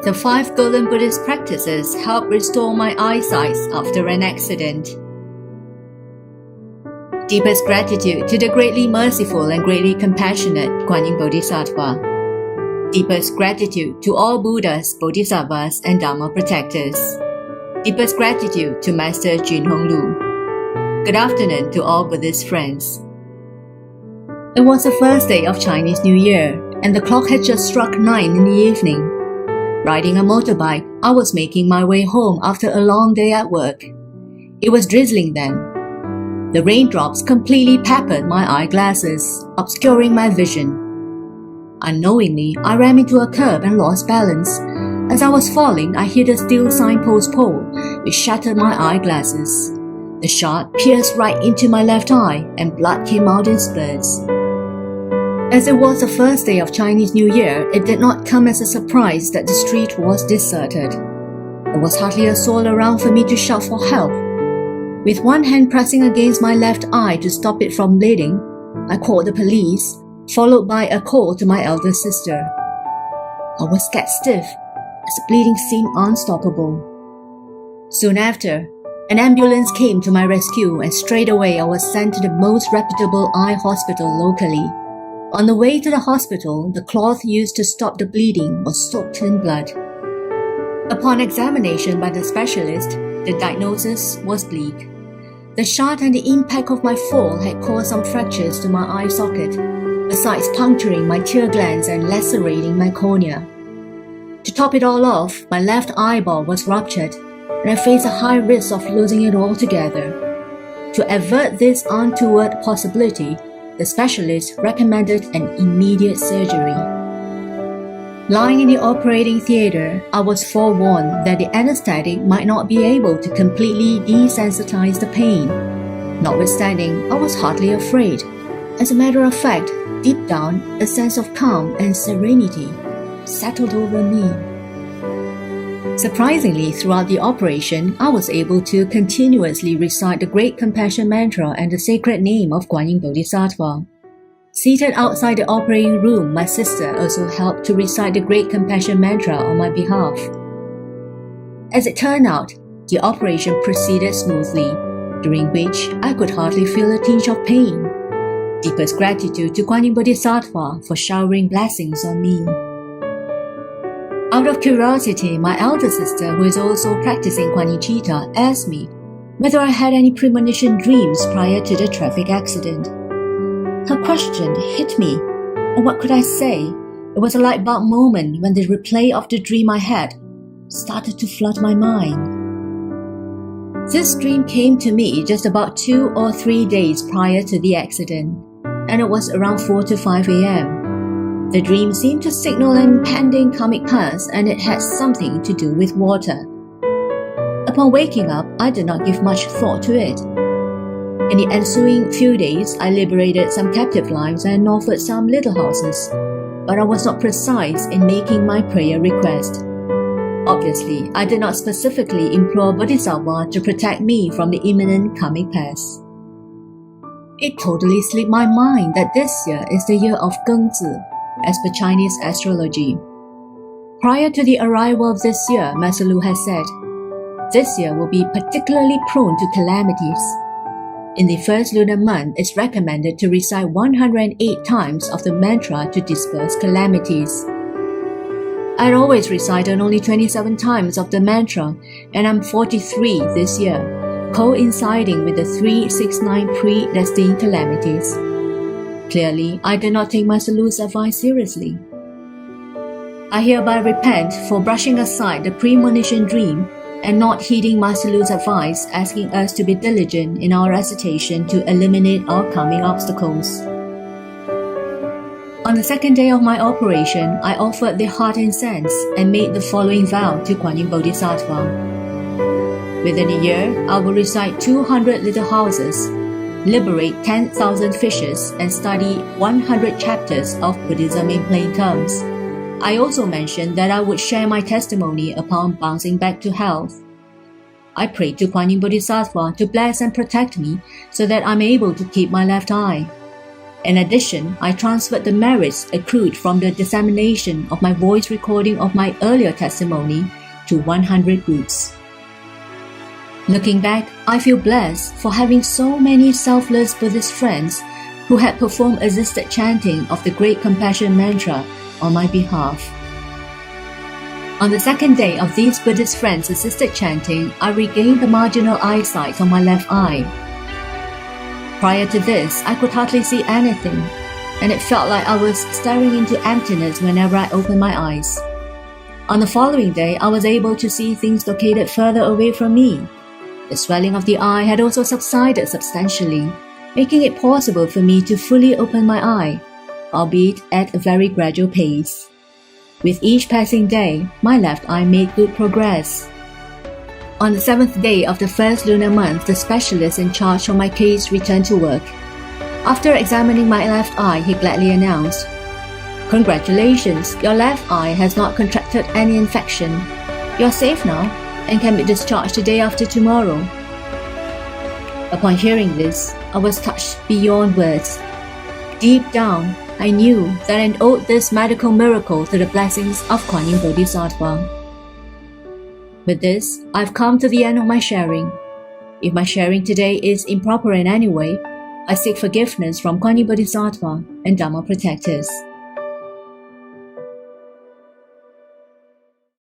The 5 golden Buddhist practices help restore my eyesight after an accident. Deepest gratitude to the greatly merciful and greatly compassionate Guan Yin Bodhisattva. Deepest gratitude to all Buddhas, Bodhisattvas, and Dharma protectors. Deepest gratitude to Master Junhong Lu. Good afternoon to all Buddhist friends. It was the first day of Chinese New Year, and the clock had just struck 9 in the evening. Riding a motorbike, I was making my way home after a long day at work. It was drizzling then. The raindrops completely peppered my eyeglasses, obscuring my vision. Unknowingly, I ran into a curb and lost balance. As I was falling, I hit a steel signpost pole, which shattered my eyeglasses. The shot pierced right into my left eye, and blood came out in spurts. As it was the first day of Chinese New Year, it did not come as a surprise that the street was deserted. There was hardly a soul around for me to shout for help. With one hand pressing against my left eye to stop it from bleeding, I called the police, followed by a call to my elder sister. I was scared stiff, as the bleeding seemed unstoppable. Soon after, an ambulance came to my rescue, and straight away I was sent to the most reputable eye hospital locally. On the way to the hospital, the cloth used to stop the bleeding was soaked in blood. Upon examination by the specialist, the diagnosis was bleak. The shot and the impact of my fall had caused some fractures to my eye socket, besides puncturing my tear glands and lacerating my cornea. To top it all off, my left eyeball was ruptured, and I faced a high risk of losing it altogether. To avert this untoward possibility, the specialist recommended an immediate surgery. Lying in the operating theater, I was forewarned that the anesthetic might not be able to completely desensitize the pain. Notwithstanding, I was hardly afraid. As a matter of fact, deep down, a sense of calm and serenity settled over me. Surprisingly, throughout the operation, I was able to continuously recite the Great Compassion Mantra and the sacred name of Guan Yin Bodhisattva. Seated outside the operating room, my sister also helped to recite the Great Compassion Mantra on my behalf. As it turned out, the operation proceeded smoothly, during which I could hardly feel a tinge of pain. Deepest gratitude to Guan Yin Bodhisattva for showering blessings on me. Out of curiosity, my elder sister, who is also practicing Guan Yin Chitta, asked me whether I had any premonition dreams prior to the traffic accident. Her question hit me, and what could I say? It was a light bulb moment when the replay of the dream I had started to flood my mind. This dream came to me just about 2 or 3 days prior to the accident, and it was around 4 to 5 a.m. The dream seemed to signal an impending karmic past, and it had something to do with water. Upon waking up, I did not give much thought to it. In the ensuing few days, I liberated some captive lives and offered some little houses, but I was not precise in making my prayer request. Obviously, I did not specifically implore Bodhisattva to protect me from the imminent karmic past. It totally slipped my mind that this year is the year of Gengzi, as per Chinese astrology. Prior to the arrival of this year, Master Lu has said, this year will be particularly prone to calamities. In the first lunar month, it's recommended to recite 108 times of the mantra to disperse calamities. I had always recited only 27 times of the mantra, and I'm 43 this year, coinciding with the 369 predestined calamities. Clearly, I did not take Master Lu's advice seriously. I hereby repent for brushing aside the premonition dream and not heeding Master Lu's advice, asking us to be diligent in our recitation to eliminate our karmic obstacles. On the second day of my operation, I offered the heart incense and made the following vow to Guan Yin Bodhisattva. Within a year, I will recite 200 little houses, liberate 10,000 fishes, and study 100 chapters of Buddhism in plain terms. I also mentioned that I would share my testimony upon bouncing back to health. I prayed to Guan Yin Bodhisattva to bless and protect me so that I'm able to keep my left eye. In addition, I transferred the merits accrued from the dissemination of my voice recording of my earlier testimony to 100 groups. Looking back, I feel blessed for having so many selfless Buddhist friends who had performed assisted chanting of the Great Compassion Mantra on my behalf. On the second day of these Buddhist friends' assisted chanting, I regained the marginal eyesight on my left eye. Prior to this, I could hardly see anything, and it felt like I was staring into emptiness whenever I opened my eyes. On the following day, I was able to see things located further away from me. The swelling of the eye had also subsided substantially, making it possible for me to fully open my eye, albeit at a very gradual pace. With each passing day, my left eye made good progress. On the 7th day of the first lunar month, the specialist in charge of my case returned to work. After examining my left eye, he gladly announced, "Congratulations, your left eye has not contracted any infection. You're safe now and can be discharged the day after tomorrow." Upon hearing this, I was touched beyond words. Deep down, I knew that I owed this medical miracle to the blessings of Kuan Yin Bodhisattva. With this, I've come to the end of my sharing. If my sharing today is improper in any way, I seek forgiveness from Kuan Yin Bodhisattva and Dharma protectors.